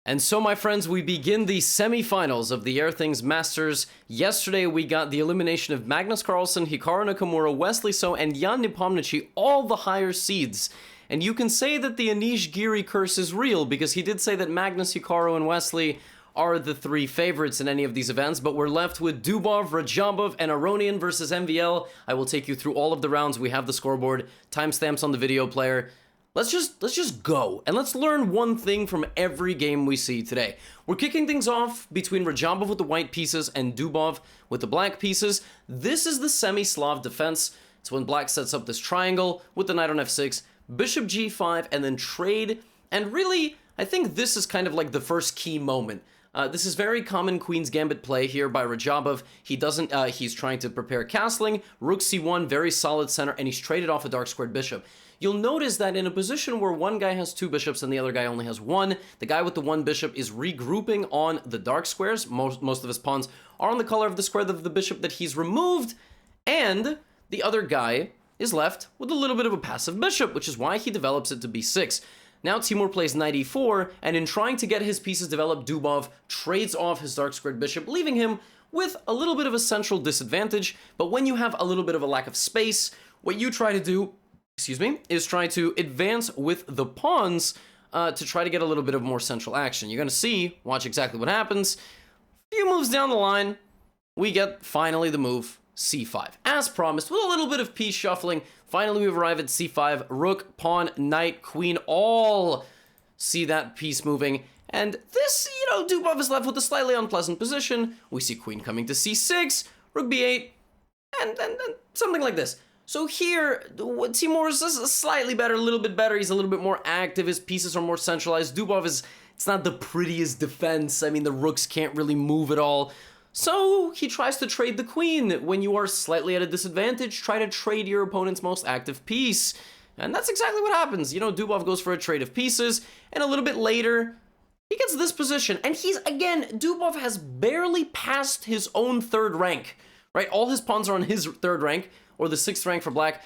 And so, my friends, we begin the semi-finals of the Airthings Masters. Yesterday, we got the elimination of Magnus Carlsen, Hikaru Nakamura, Wesley So, and Jan Nepomniachtchi, all the higher seeds. And you can say that the Anish Giri curse is real, because he did say that Magnus, Hikaru, and Wesley are the three favorites in any of these events, but we're left with Dubov, Rajabov, and Aronian versus MVL. I will take you through all of the rounds. We have the scoreboard, timestamps on the video player. Let's just go, and let's learn one thing from every game we see today. We're kicking things off between Rajabov with the white pieces and Dubov with the black pieces. This is the semi-Slav defense. It's when black sets up this triangle with the knight on f6, bishop g5, and then trade. And really, I think this is kind of like the first key moment. This is very common Queen's Gambit play here by Rajabov. He's trying to prepare castling, rook c1, very solid center, and he's traded off a dark squared bishop. You'll notice that in a position where one guy has two bishops and the other guy only has one, the guy with the one bishop is regrouping on the dark squares. Most of his pawns are on the color of the square of the bishop that he's removed, and the other guy is left with a little bit of a passive bishop, which is why he develops it to b6. Now Timur plays knight e4, and in trying to get his pieces developed, Dubov trades off his dark squared bishop, leaving him with a little bit of a central disadvantage. But when you have a little bit of a lack of space, what you try to do, is try to advance with the pawns to try to get a little bit of more central action. You're going to see, watch exactly what happens. A few moves down the line, we get finally the move c5. As promised, with a little bit of piece shuffling, finally we've arrived at c5. Rook, pawn, knight, queen, all see that piece moving. And this, Dubov is left with a slightly unpleasant position. We see queen coming to c6, rook b8, and something like this. So here, Timur is slightly better, a little bit better. He's a little bit more active. His pieces are more centralized. Dubov it's not the prettiest defense. I mean, the rooks can't really move at all. So he tries to trade the queen. When you are slightly at a disadvantage, try to trade your opponent's most active piece. And that's exactly what happens. Dubov goes for a trade of pieces, and a little bit later, he gets this position. And Dubov has barely passed his own third rank, right? All his pawns are on his third rank, or the 6th rank for black.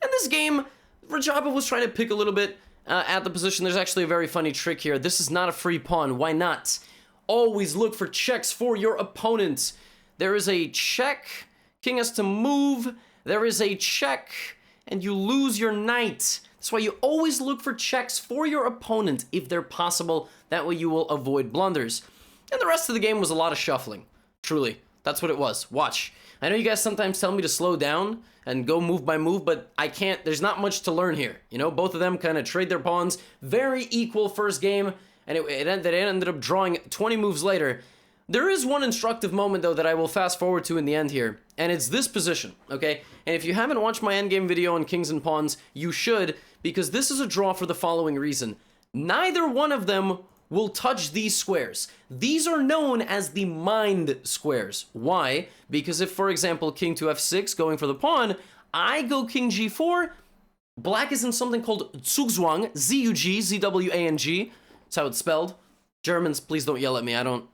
And this game, Rajabov was trying to pick a little bit at the position. There's actually a very funny trick here. This is not a free pawn. Why not? Always look for checks for your opponent. There is a check. King has to move. There is a check. And you lose your knight. That's why you always look for checks for your opponent if they're possible. That way you will avoid blunders. And the rest of the game was a lot of shuffling. Truly. That's what it was. Watch. I know you guys sometimes tell me to slow down and go move by move, but I can't. There's not much to learn here. Both of them kind of trade their pawns. Very equal first game, and it ended up drawing 20 moves later. There is one instructive moment, though, that I will fast forward to in the end here, and it's this position, okay? And if you haven't watched my endgame video on kings and pawns, you should, because this is a draw for the following reason. Neither one of them will touch these squares. These are known as the mined squares. Why? Because if, for example, king to f6 going for the pawn, I go king g4, black is in something called Zugzwang, Z-U-G, Z-W-A-N-G. That's how it's spelled. Germans, please don't yell at me. I don't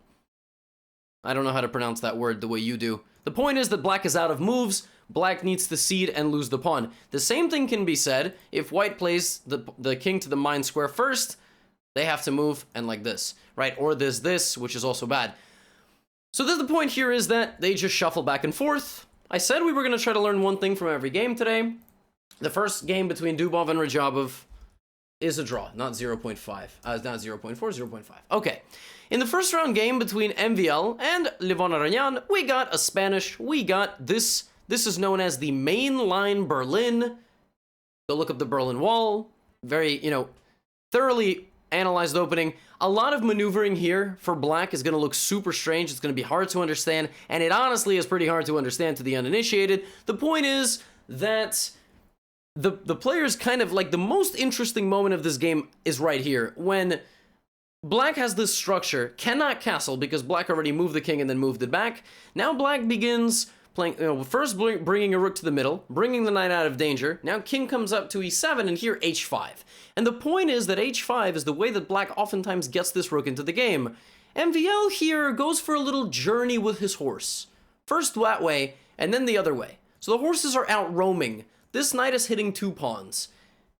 know how to pronounce that word the way you do. The point is that black is out of moves. Black needs to cede and lose the pawn. The same thing can be said if white plays the king to the mined square first. They have to move, and like this, right? Or this, which is also bad. So the point here is that they just shuffle back and forth. I said we were going to try to learn one thing from every game today. The first game between Dubov and Rajabov is a draw, not 0.5. Not 0.4, 0.5. Okay. In the first round game between MVL and Levon Aranyan, we got a Spanish. We got this. This is known as the main line Berlin. Go look up the Berlin Wall. Very, thoroughly analyzed opening. A lot of maneuvering here for black is going to look super strange. It's going to be hard to understand, and it honestly is pretty hard to understand to the uninitiated. The point is that the players kind of like the most interesting moment of this game is right here when black has this structure, cannot castle because black already moved the king and then moved it back. Now black begins playing, first bringing a rook to the middle, bringing the knight out of danger. Now king comes up to e7, and here h5. And the point is that h5 is the way that black oftentimes gets this rook into the game. MVL here goes for a little journey with his horse. First that way, and then the other way. So the horses are out roaming. This knight is hitting two pawns.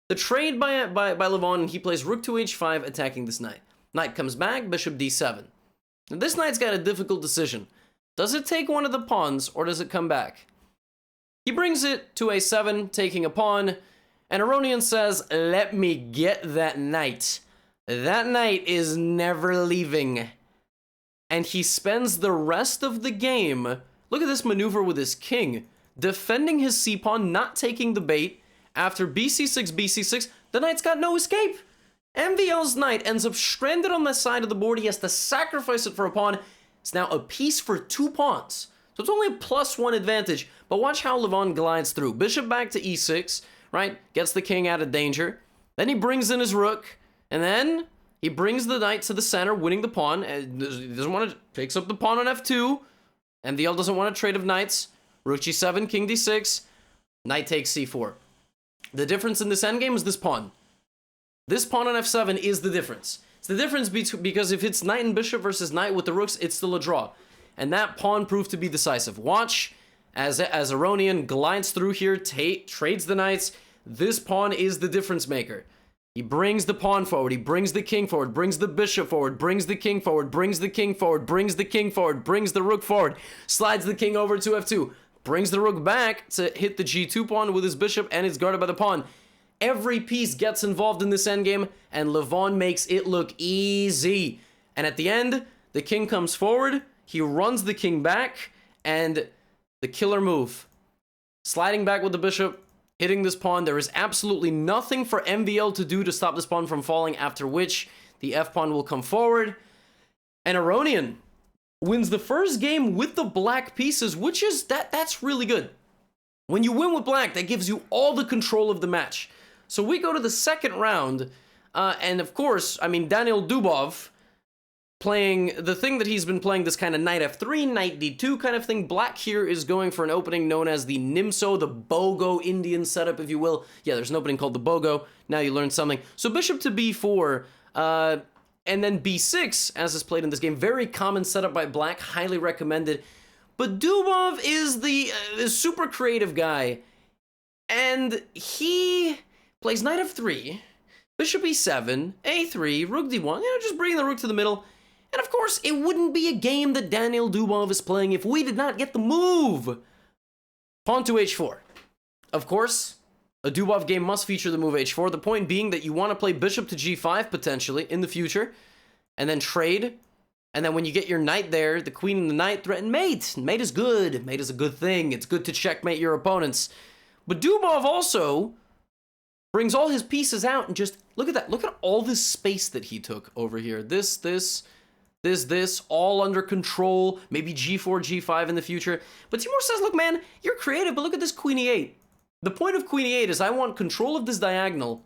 The trade by Levon, he plays rook to h5, attacking this knight. Knight comes back, bishop d7. Now, this knight's got a difficult decision. Does it take one of the pawns, or does it come back? He brings it to a7, taking a pawn, and Aronian says, let me get that knight. That knight is never leaving. And he spends the rest of the game, look at this maneuver with his king, defending his c-pawn, not taking the bait. After bc6, bc6, the knight's got no escape. MVL's knight ends up stranded on the side of the board. He has to sacrifice it for a pawn. It's now a piece for 2 pawns. So it's only a +1 advantage. But watch how Levon glides through. Bishop back to e6, right? Gets the king out of danger. Then he brings in his rook. And then he brings the knight to the center, winning the pawn. He doesn't want to... Picks up the pawn on f2. MVL doesn't want a trade of knights. Rook g7, king d6. Knight takes c4. The difference in this endgame is this pawn. This pawn on f7 is the difference. It's the difference because if it's knight and bishop versus knight with the rooks, it's still a draw. And that pawn proved to be decisive. Watch as Aronian glides through here, trades the knights. This pawn is the difference maker. He brings the pawn forward, he brings the king forward, brings the bishop forward, brings the king forward, brings the king forward, brings the king forward, brings the rook forward, slides the king over to f2, brings the rook back to hit the g2 pawn with his bishop, and it's guarded by the pawn. Every piece gets involved in this endgame, and Levon makes it look easy. And at the end, the king comes forward, he runs the king back, and the killer move. Sliding back with the bishop, hitting this pawn. There is absolutely nothing for MVL to do to stop this pawn from falling, after which the f-pawn will come forward. And Aronian wins the first game with the black pieces, which is, that's really good. When you win with black, that gives you all the control of the match. So we go to the second round, and of course, I mean, Daniel Dubov playing the thing that he's been playing, this kind of knight f3, knight d2 kind of thing. Black here is going for an opening known as the Nimso, the Bogo Indian setup, if you will. Yeah, there's an opening called the Bogo. Now you learned something. So bishop to b4, and then b6, as is played in this game. Very common setup by black, highly recommended. But Dubov is the super creative guy, and he plays knight f3, bishop e7, a3, rook d1, just bringing the rook to the middle. And of course, it wouldn't be a game that Daniel Dubov is playing if we did not get the move. Pawn to h4. Of course, a Dubov game must feature the move h4. The point being that you want to play bishop to g5 potentially in the future, and then trade. And then when you get your knight there, the queen and the knight threaten mate. Mate is good. Mate is a good thing. It's good to checkmate your opponents. But Dubov also brings all his pieces out and just, look at that. Look at all this space that he took over here. This, all under control. Maybe g4, g5 in the future. But Timur says, look, man, you're creative, but look at this queen e8. The point of queen e8 is I want control of this diagonal,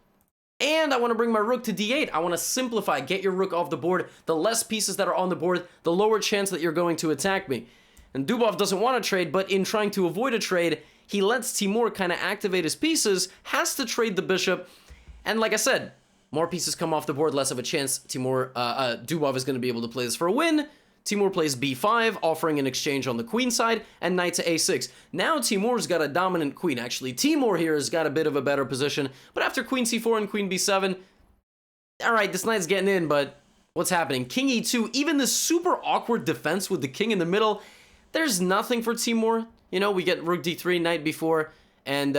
and I want to bring my rook to d8. I want to simplify, get your rook off the board. The less pieces that are on the board, the lower chance that you're going to attack me. And Dubov doesn't want to trade, but in trying to avoid a trade, he lets Timur kind of activate his pieces, has to trade the bishop, and like I said, more pieces come off the board, less of a chance Dubov is going to be able to play this for a win. Timur plays b5, offering an exchange on the queen side, and knight to a6. Now Timur's got a dominant queen, actually. Timur here has got a bit of a better position, but after queen c4 and queen b7, alright, this knight's getting in, but what's happening? King e2, even this super awkward defense with the king in the middle, there's nothing for Timur. You know, we get rook d3, knight b4, and,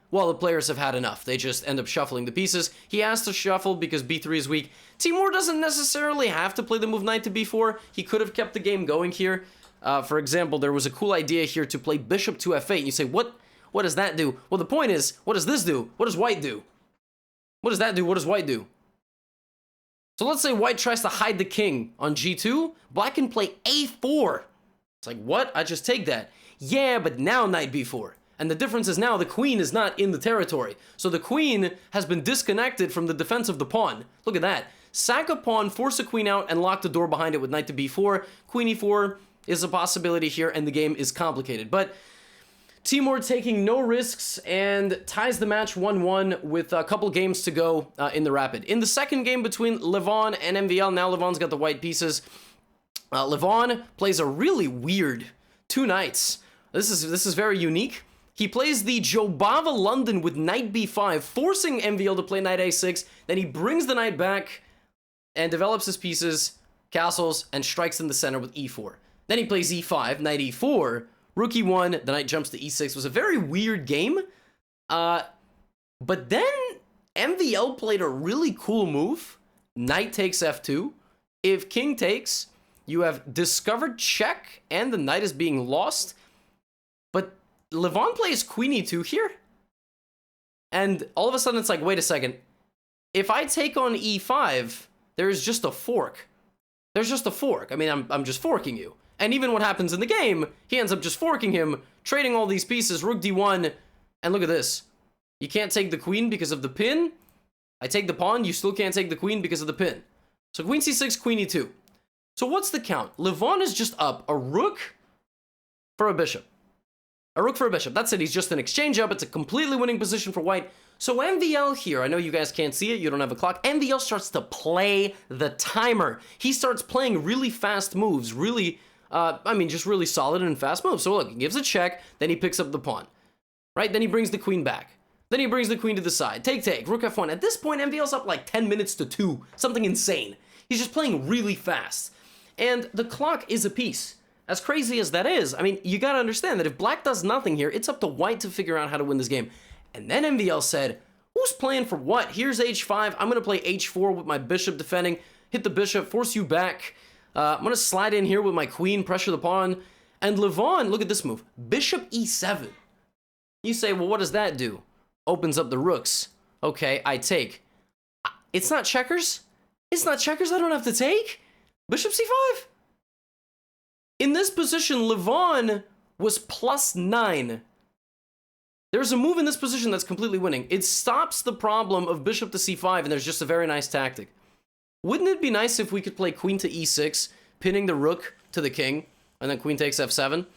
well, the players have had enough. They just end up shuffling the pieces. He has to shuffle because b3 is weak. Timur doesn't necessarily have to play the move knight to b4. He could have kept the game going here. For example, there was a cool idea here to play bishop to f8. You say, what does that do? Well, the point is, what does this do? What does white do? What does that do? What does white do? So let's say white tries to hide the king on g2. Black can play a4. It's like, what? I just take that. Yeah, but now knight b4. And the difference is now the queen is not in the territory. So the queen has been disconnected from the defense of the pawn. Look at that. Sack a pawn, force a queen out, and lock the door behind it with knight to b4. Queen e4 is a possibility here, and the game is complicated. But Timur taking no risks and ties the match 1-1 with a couple games to go in the rapid. In the second game between Levon and MVL, now Levon's got the white pieces. Levon plays a really weird 2 knights. This is very unique. He plays the Jobava London with knight b5, forcing MVL to play knight a6. Then he brings the knight back, and develops his pieces, castles, and strikes in the center with e4. Then he plays e5, knight e4, rook e1, the knight jumps to e6. It was a very weird game. But then MVL played a really cool move. Knight takes f2. If king takes, you have discovered check, and the knight is being lost. But Levon plays queen e2 here. And all of a sudden it's like, wait a second. If I take on e5, there's just a fork. There's just a fork. I mean, I'm just forking you. And even what happens in the game, he ends up just forking him, trading all these pieces, rook d1, and look at this. You can't take the queen because of the pin. I take the pawn, you still can't take the queen because of the pin. So queen c6, queen e2. So what's the count? Levon is just up a rook for a bishop. A rook for a bishop. That's it. He's just an exchange up. It's a completely winning position for white. So MVL here, I know you guys can't see it. You don't have a clock. MVL starts to play the timer. He starts playing really fast moves. Really, just really solid and fast moves. So look, he gives a check. Then he picks up the pawn. Right? Then he brings the queen back. Then he brings the queen to the side. Take, rook f1. At this point, MVL's up like 10 minutes to 2. Something insane. He's just playing really fast. And the clock is a piece. As crazy as that is, I mean, you gotta understand that if black does nothing here, it's up to white to figure out how to win this game. And then MVL said, who's playing for what? Here's h5. I'm gonna play h4 with my bishop defending. Hit the bishop, force you back. I'm gonna slide in here with my queen, pressure the pawn. And Levon, look at this move. Bishop e7. You say, well, what does that do? Opens up the rooks. Okay, I take. It's not checkers? It's not checkers, I don't have to take? Bishop c5? In this position, Levon was +9. There's a move in this position that's completely winning. It stops the problem of bishop to c5, and there's just a very nice tactic. Wouldn't it be nice if we could play queen to e6, pinning the rook to the king, and then queen takes f7?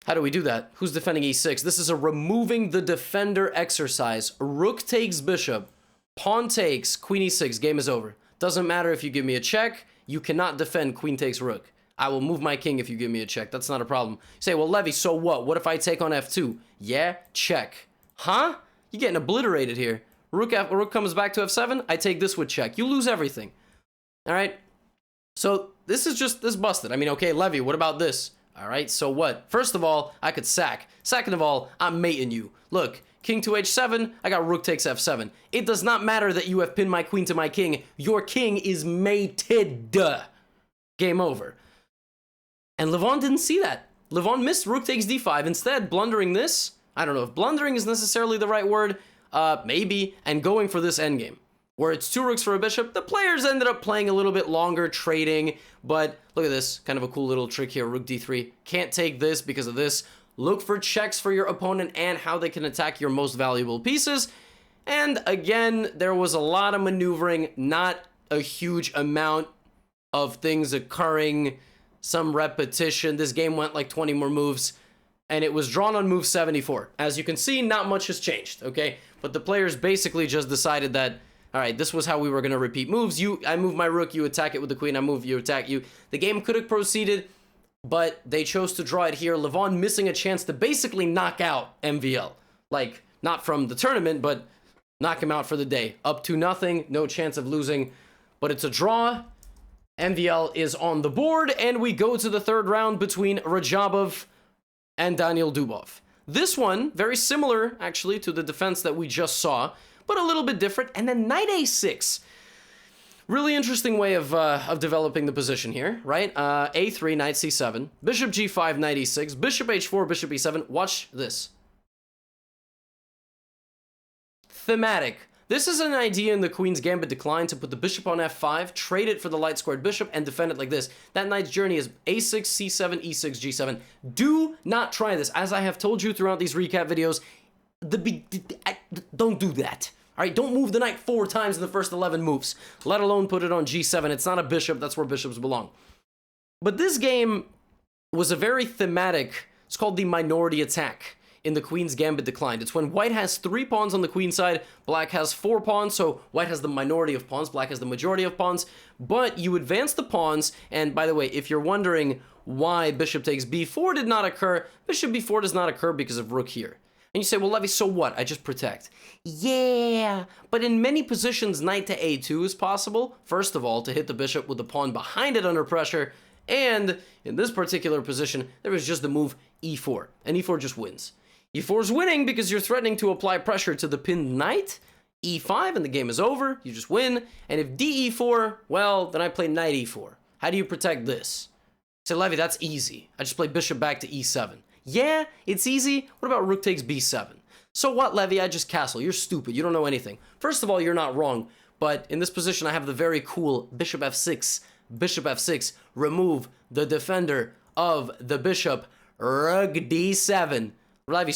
How do we do that? Who's defending e6? This is a removing the defender exercise. Rook takes bishop, pawn takes, queen e6, game is over. Doesn't matter if you give me a check, you cannot defend queen takes rook. I will move my king if you give me a check. That's not a problem. You say, well, Levy, so what? What if I take on f2? Yeah, check. Huh? You're getting obliterated here. Rook comes back to f7. I take this with check. You lose everything. All right? So this is busted. I mean, okay, Levy, what about this? All right, so what? First of all, I could sack. Second of all, I'm mating you. Look, king to h7. I got rook takes f7. It does not matter that you have pinned my queen to my king. Your king is mated. Game over. And Levon didn't see that. Levon missed rook takes d5. Instead, blundering this, I don't know if blundering is necessarily the right word, maybe, and going for this endgame, where it's 2 rooks for a bishop. The players ended up playing a little bit longer, trading, but look at this, kind of a cool little trick here, rook d3. Can't take this because of this. Look for checks for your opponent and how they can attack your most valuable pieces. And again, there was a lot of maneuvering, not a huge amount of things occurring, some repetition. This game went like 20 more moves, and it was drawn on move 74. As you can see, not much has changed, okay? But the players basically just decided that, all right, this was how we were going to repeat moves. I move my rook, you attack it with the queen, I move, you attack you. The game could have proceeded, but they chose to draw it here. Levon missing a chance to basically knock out MVL. Like, not from the tournament, but knock him out for the day. Up to nothing, no chance of losing, but it's a draw. MVL is on the board, and we go to the third round between Rajabov and Daniel Dubov. This one, very similar, actually, to the defense that we just saw, but a little bit different. And then knight a6. Really interesting way of developing the position here, right? a3, knight c7, bishop g5, knight e6, bishop h4, bishop e7. Watch this. Thematic. This is an idea in the Queen's Gambit Decline to put the bishop on f5, trade it for the light-squared bishop, and defend it like this. That knight's journey is a6, c7, e6, g7. Do not try this. As I have told you throughout these recap videos, don't do that. All right, don't move the knight 4 times in the first 11 moves, let alone put it on g7. It's not a bishop. That's where bishops belong. But this game was a very thematic, it's called the minority attack in the Queen's Gambit Declined. It's when white has 3 pawns on the queen side, black has 4 pawns, so white has the minority of pawns, black has the majority of pawns, but you advance the pawns, and by the way, if you're wondering why bishop takes b4 did not occur, bishop b4 does not occur because of rook here. And you say, well, Levy, so what? I just protect. Yeah, but in many positions, knight to a2 is possible. First of all, to hit the bishop with the pawn behind it under pressure. And in this particular position, there is just the move e4. And e4 just wins. e4 is winning because you're threatening to apply pressure to the pinned knight. e5, and the game is over. You just win. And if de4, well, then I play knight e4. How do you protect this? Say, Levy, that's easy. I just play bishop back to e7. Yeah, it's easy. What about rook takes b7? So what, Levy? I just castle. You're stupid. You don't know anything. First of all, you're not wrong. But in this position, I have the very cool bishop f6. Bishop f6. Remove the defender of the bishop. Rook d7. Levy,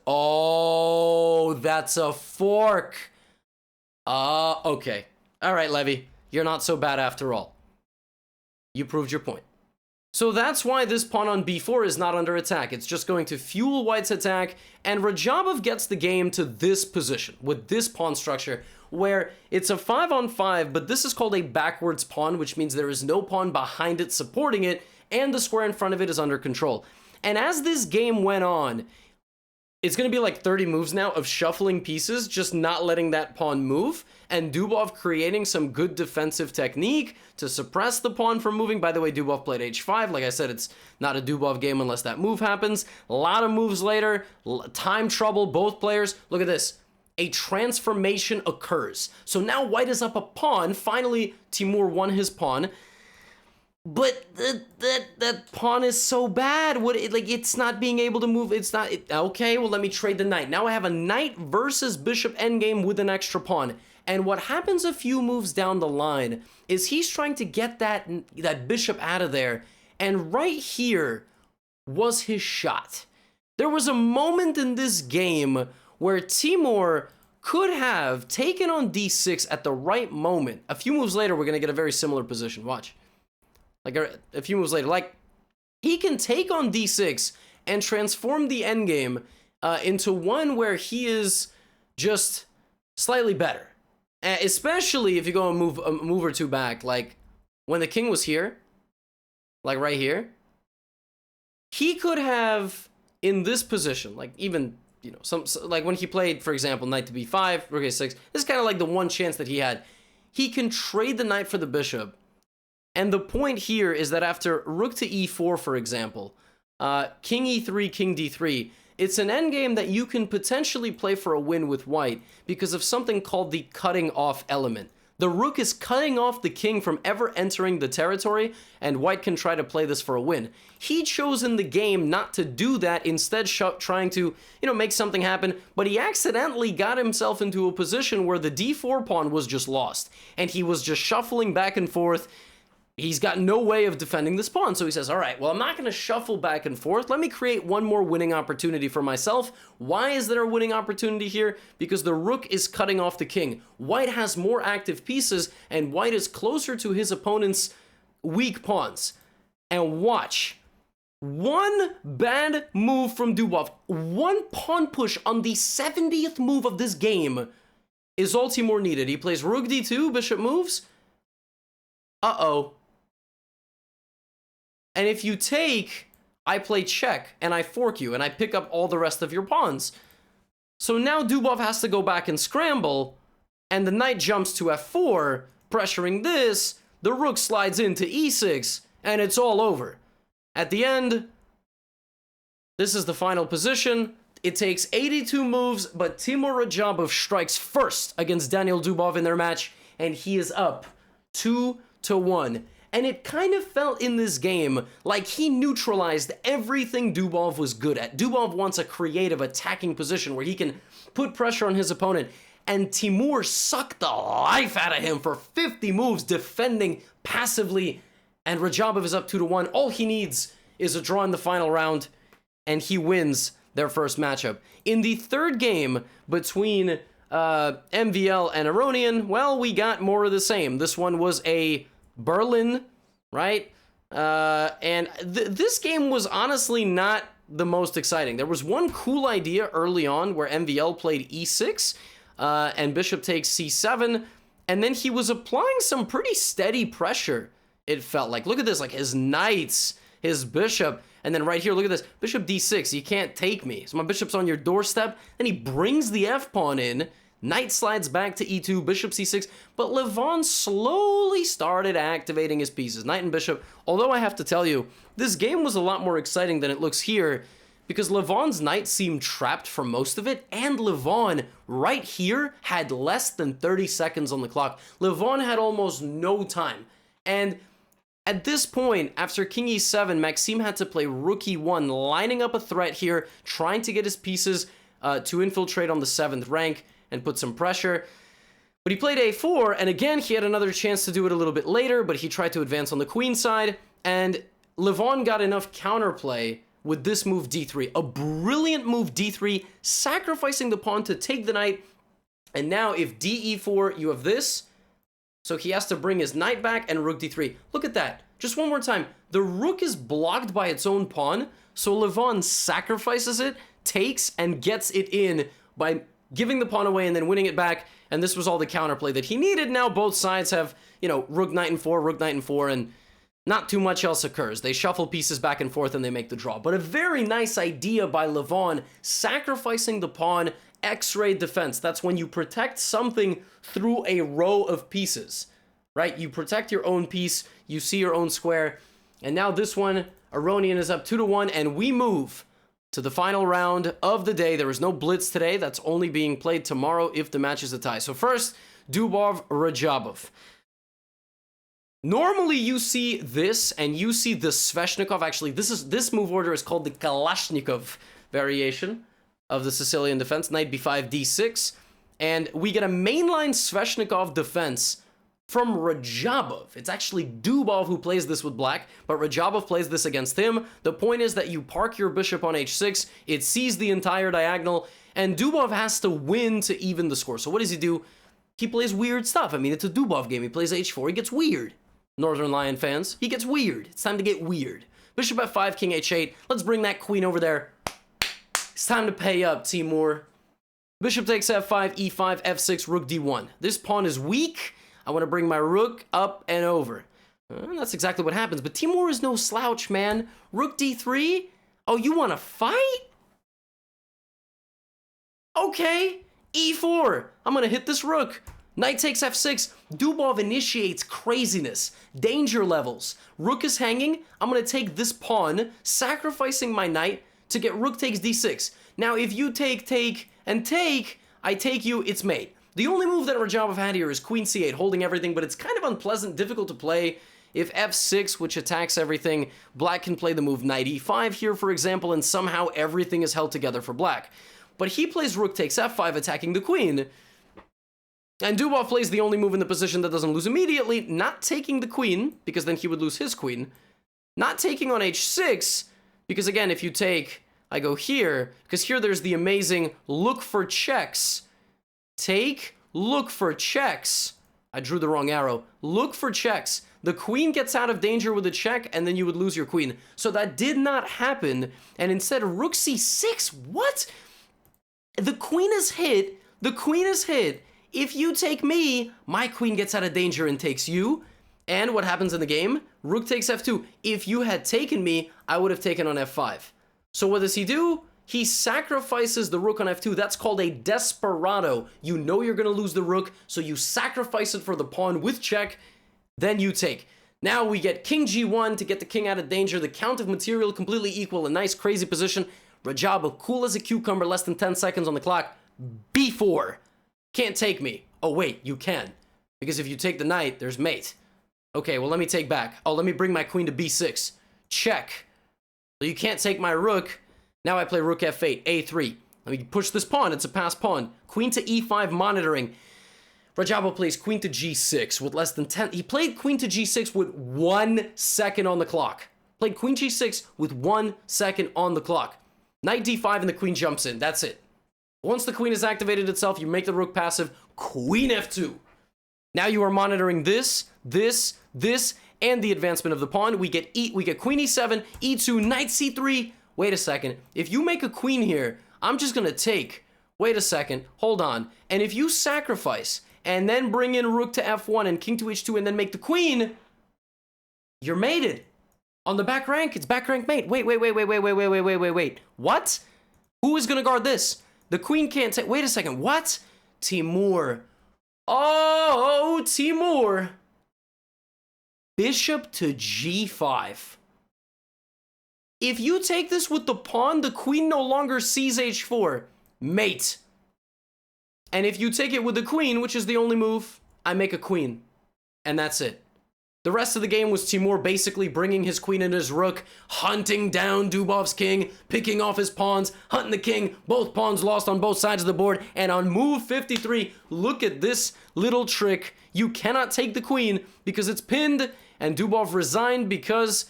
oh, that's a fork. Okay. All right, Levy. You're not so bad after all. You proved your point. So that's why this pawn on b4 is not under attack. It's just going to fuel white's attack, and Rajabov gets the game to this position with this pawn structure, where it's a 5-on-5, but this is called a backwards pawn, which means there is no pawn behind it supporting it, and the square in front of it is under control. And as this game went on, it's going to be like 30 moves now of shuffling pieces, just not letting that pawn move, and Dubov creating some good defensive technique to suppress the pawn from moving. By the way, Dubov played h5. Like I said, it's not a Dubov game unless that move happens. A lot of moves later, time trouble, both players. Look at this. A transformation occurs. So now white is up a pawn. Finally, Timur won his pawn. But that pawn is so bad. It's not being able to move. Okay, well, let me trade the knight. Now I have a knight versus bishop endgame with an extra pawn. And what happens a few moves down the line is he's trying to get that bishop out of there. And right here was his shot. There was a moment in this game where Timur could have taken on d6 at the right moment. A few moves later, we're going to get a very similar position. Watch. Like a few moves later, like he can take on d6 and transform the endgame into one where he is just slightly better. Especially if you go a move or two back, like when the king was here, like right here, he could have in this position, like even like when he played, for example, knight to b5, rook a6. This is kind of like the one chance that he had. He can trade the knight for the bishop. And the point here is that after rook to e4, for example, king e3, king d3, it's an endgame that you can potentially play for a win with white because of something called the cutting off element. The rook is cutting off the king from ever entering the territory, and white can try to play this for a win. He chose in the game not to do that, instead trying to, make something happen, but he accidentally got himself into a position where the d4 pawn was just lost, and he was just shuffling back and forth. He's got no way of defending this pawn, so he says, all right, well, I'm not going to shuffle back and forth. Let me create one more winning opportunity for myself. Why is there a winning opportunity here? Because the rook is cutting off the king. White has more active pieces, and white is closer to his opponent's weak pawns. And watch. One bad move from Dubov, one pawn push on the 70th move of this game is all Timur needed. He plays rook d2, bishop moves. Uh-oh. And if you take, I play check, and I fork you, and I pick up all the rest of your pawns. So now Dubov has to go back and scramble, and the knight jumps to f4, pressuring this, the rook slides into e6, and it's all over. At the end, this is the final position. It takes 82 moves, but Timur Rajabov strikes first against Daniel Dubov in their match, and he is up 2-1. And it kind of felt in this game like he neutralized everything Dubov was good at. Dubov wants a creative attacking position where he can put pressure on his opponent. And Timur sucked the life out of him for 50 moves defending passively. And Rajabov is up 2-1. All he needs is a draw in the final round. And he wins their first matchup. In the third game between MVL and Aronian, well, we got more of the same. This one was a Berlin, right? And this game was honestly not the most exciting. There was one cool idea early on where MVL played e6 and bishop takes c7, and then he was applying some pretty steady pressure, it felt like. Look at this, like his knights his bishop. And then right here, look at this. Bishop d6, you can't take me. So my bishop's on your doorstep. Then he brings the f-pawn in. Knight slides back to e2, bishop c6. But Levon slowly started activating his pieces. Knight and bishop. Although I have to tell you, this game was a lot more exciting than it looks here, because Levon's knight seemed trapped for most of it, and Levon, right here, had less than 30 seconds on the clock. Levon had almost no time. And at this point, after king e7, Maxime had to play rook e1, lining up a threat here, trying to get his pieces to infiltrate on the 7th rank and put some pressure. But he played a4, and again, he had another chance to do it a little bit later, but he tried to advance on the queen side, and Levon got enough counterplay with this move d3. A brilliant move d3, sacrificing the pawn to take the knight. And now if de4, you have this. So he has to bring his knight back and rook d3. Look at that. Just one more time. The rook is blocked by its own pawn. So Levon sacrifices it, takes, and gets it in by giving the pawn away and then winning it back. And this was all the counterplay that he needed. Now both sides have, you know, rook knight and 4, rook knight and 4, and not too much else occurs. They shuffle pieces back and forth and they make the draw. But a very nice idea by Levon, sacrificing the pawn, X-ray defense. That's when you protect something through a row of pieces, right? You protect your own piece, you see your own square. And now this one, Aronian is up 2-1, and we move to the final round of the day. There is no blitz today. That's only being played tomorrow if the match is a tie. So first, Dubov, Rajabov. Normally you see this, and you see the Sveshnikov. Actually, this move order is called the Kalashnikov variation of the Sicilian defense. Knight b5, d6. And we get a mainline Sveshnikov defense from Rajabov. It's actually Dubov who plays this with black, but Rajabov plays this against him. The point is that you park your bishop on h6, it sees the entire diagonal, and Dubov has to win to even the score. So what does he do? He plays weird stuff. I mean, it's a Dubov game. He plays h4, he gets weird. Northern Lion fans, he gets weird. It's time to get weird. Bishop f5, king h8. Let's bring that queen over there. It's time to pay up, Timur. Bishop takes f5, e5, f6, rook d1. This pawn is weak. I want to bring my rook up and over. That's exactly what happens. But Timur is no slouch, man. Rook d3? Oh, you want to fight? Okay. e4. I'm going to hit this rook. Knight takes f6. Dubov initiates craziness. Danger levels. Rook is hanging. I'm going to take this pawn, sacrificing my knight to get rook takes d6. Now, if you take, and take, I take you, it's mate. The only move that Rajabov had here is queen c8, holding everything, but it's kind of unpleasant, difficult to play. If f6, which attacks everything, black can play the move knight e5 here, for example, and somehow everything is held together for black. But he plays rook takes f5, attacking the queen. And Dubov plays the only move in the position that doesn't lose immediately, not taking the queen, because then he would lose his queen. Not taking on h6, because again, if you take, I go here, because here there's the amazing look for checks. Take, look for checks. I drew the wrong arrow. Look for checks. The queen gets out of danger with a check, and then you would lose your queen. So that did not happen, and instead rook c6, what? The queen is hit, the queen is hit. If you take me, my queen gets out of danger and takes you. And what happens in the game? Rook takes f2. If you had taken me, I would have taken on f5. So what does he do? He sacrifices the rook on f2. That's called a desperado. You know you're going to lose the rook, so you sacrifice it for the pawn with check, then you take. Now we get king g1 to get the king out of danger. The count of material completely equal. A nice crazy position. Rajabov, cool as a cucumber, less than 10 seconds on the clock. b4. Can't take me. Oh, wait, you can. Because if you take the knight, there's mate. Okay, well, let me take back. Oh, let me bring my queen to b6. Check. So you can't take my rook. Now I play rook f8, a3. Let me push this pawn. It's a passed pawn. Queen to e5 monitoring. Rajabov plays queen to g6 with less than 10. He played queen to g6 with 1 second on the clock. Played queen g6 with 1 second on the clock. Knight d5 and the queen jumps in. That's it. Once the queen has activated itself, you make the rook passive. Queen f2. Now you are monitoring this, and the advancement of the pawn. We get queen e7, e2, knight c3. Wait a second. If you make a queen here, I'm just going to take. Wait a second. Hold on. And if you sacrifice and then bring in rook to f1 and king to h2 and then make the queen, you're mated. On the back rank, it's back rank mate. Wait. What? Who is gonna guard this? The queen can't take, wait a second, what? Timur. Oh, Timur. Bishop to g5. If you take this with the pawn, the queen no longer sees h4. Mate. And if you take it with the queen, which is the only move, I make a queen. And that's it. The rest of the game was Timur basically bringing his queen and his rook, hunting down Dubov's king, picking off his pawns, hunting the king. Both pawns lost on both sides of the board. And on move 53, look at this little trick. You cannot take the queen because it's pinned, and Dubov resigned because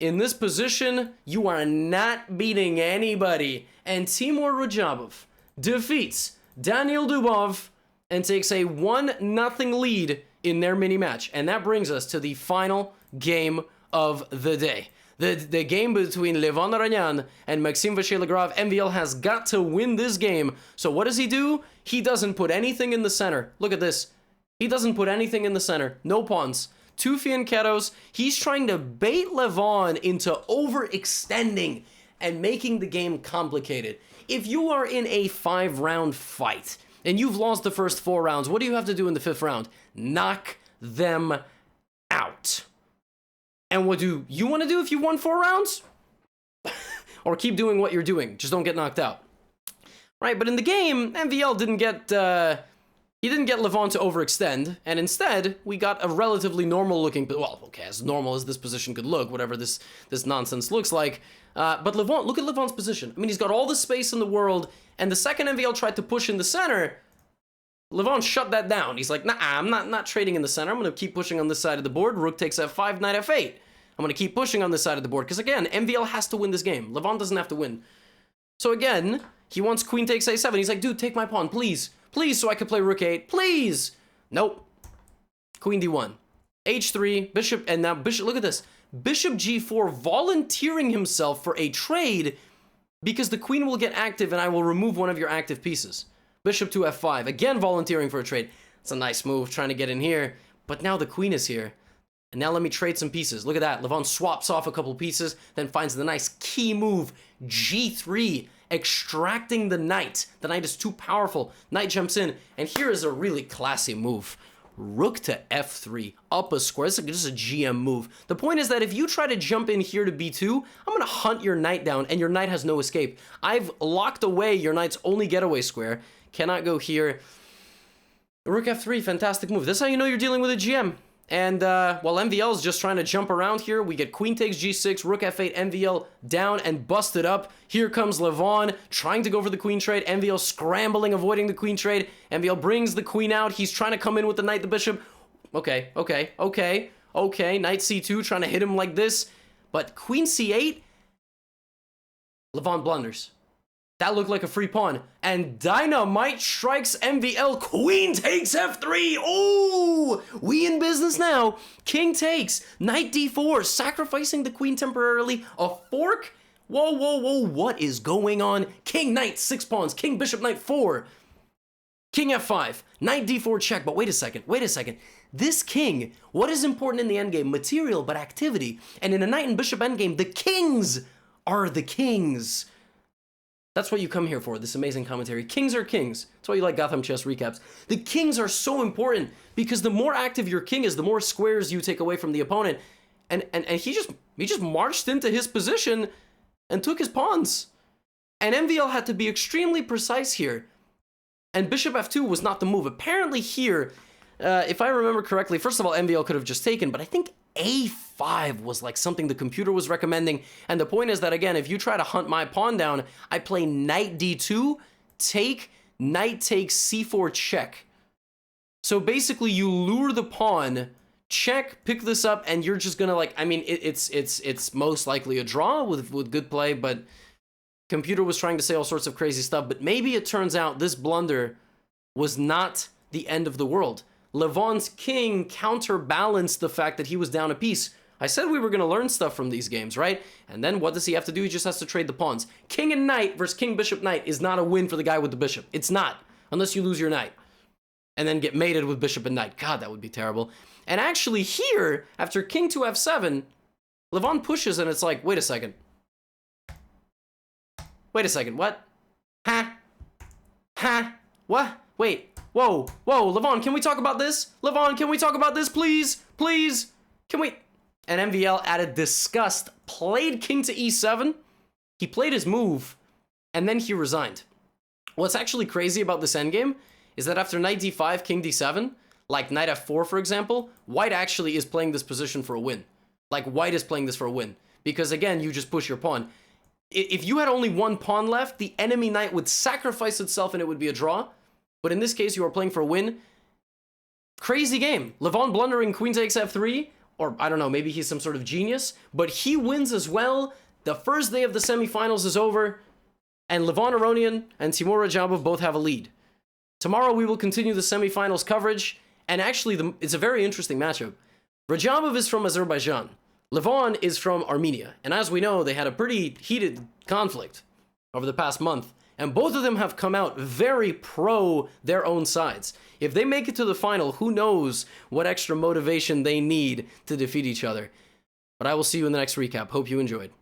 in this position, you are not beating anybody. And Timur Rajabov defeats Daniel Dubov and takes a 1-0 lead in their mini match. And that brings us to the final game of the day. The game between Levon Aranyan and Maxim Vachier-Lagrave. MVL has got to win this game. So what does he do? He doesn't put anything in the center. Look at this. He doesn't put anything in the center. No pawns. 2 fianchettos. He's trying to bait Levon into overextending and making the game complicated. If you are in a 5-round fight and you've lost the first 4 rounds, what do you have to do in the 5th round? Knock them out. And what do you want to do if you won 4 rounds? Or keep doing what you're doing. Just don't get knocked out. Right, but in the game, MVL didn't get Levon to overextend, and instead, we got a relatively normal-looking, well, okay, as normal as this position could look, whatever this nonsense looks like. But Levon, look at Levon's position. I mean, he's got all the space in the world, and the second MVL tried to push in the center, Levon shut that down. He's like, nah, I'm not trading in the center. I'm going to keep pushing on this side of the board. Rook takes f5, knight f8. I'm going to keep pushing on this side of the board, because again, MVL has to win this game. Levon doesn't have to win. So again, he wants queen takes a7. He's like, dude, take my pawn, please. Please, so I could play rook 8. Please. Nope. Queen d1. h3, bishop, and now bishop, look at this. Bishop g4 volunteering himself for a trade because the queen will get active and I will remove one of your active pieces. Bishop to f5, again volunteering for a trade. It's a nice move, trying to get in here. But now the queen is here. And now let me trade some pieces. Look at that. Levon swaps off a couple pieces, then finds the nice key move, g3, extracting the knight. The knight is too powerful. Knight jumps in, and here is a really classy move. Rook to f3, up a square. This is a GM move. The point is that if you try to jump in here to b2, I'm going to hunt your knight down, and your knight has no escape. I've locked away your knight's only getaway square. Cannot go here. Rook f3, fantastic move. That's how you know you're dealing with a GM. And while MVL is just trying to jump around here, we get queen takes g6, rook f8, MVL down and busted up. Here comes Levon trying to go for the queen trade. MVL scrambling, avoiding the queen trade. MVL brings the queen out. He's trying to come in with the knight, the bishop. Okay. Knight c2, trying to hit him like this. But queen c8, Levon blunders. That looked like a free pawn. And Dynamite strikes MVL. Queen takes f3. Oh, we in business now. King takes. Knight d4. Sacrificing the queen temporarily. A fork? Whoa. What is going on? King, knight, 6 pawns. King, bishop, knight, 4. King f5. Knight d4 check. But wait a second. This king, what is important in the endgame? Material, but activity. And in a knight and bishop endgame, the kings are the kings. That's what you come here for, this amazing commentary. Kings are kings. That's why you like Gothamchess recaps. The kings are so important because the more active your king is, the more squares you take away from the opponent. And he just marched into his position and took his pawns. And MVL had to be extremely precise here. And bishop f2 was not the move. Apparently here, if I remember correctly, first of all, MVL could have just taken, but I think a5 was like something the computer was recommending. And the point is that, again, if you try to hunt my pawn down, I play knight d2, take, knight takes c4 check. So basically you lure the pawn, check, pick this up, and you're just gonna like, I mean, it's most likely a draw with good play, but computer was trying to say all sorts of crazy stuff. But maybe it turns out this blunder was not the end of the world. Levon's king counterbalanced the fact that he was down a piece. I said we were going to learn stuff from these games, right? And then what does he have to do? He just has to trade the pawns. King and knight versus king, bishop, knight is not a win for the guy with the bishop. It's not, unless you lose your knight and then get mated with bishop and knight. God, that would be terrible. And actually here, after king to f7, Levon pushes and it's like, wait a second. Wait a second, what? Ha? Ha? What? Wait. Whoa, whoa, Levon, can we talk about this? Levon, can we talk about this, please? Please? Can we? And MVL added disgust, played king to e7. He played his move, and then he resigned. What's actually crazy about this endgame is that after knight d5, king d7, like knight f4, for example, white actually is playing this position for a win. Like, white is playing this for a win. Because, again, you just push your pawn. If you had only one pawn left, the enemy knight would sacrifice itself and it would be a draw. But in this case, you are playing for a win. Crazy game. Levon blundering queen takes f3, or I don't know, maybe he's some sort of genius, but he wins as well. The first day of the semifinals is over, and Levon Aronian and Timur Rajabov both have a lead. Tomorrow we will continue the semifinals coverage, and actually it's a very interesting matchup. Rajabov is from Azerbaijan. Levon is from Armenia, and as we know, they had a pretty heated conflict over the past month. And both of them have come out very pro their own sides. If they make it to the final, who knows what extra motivation they need to defeat each other. But I will see you in the next recap. Hope you enjoyed.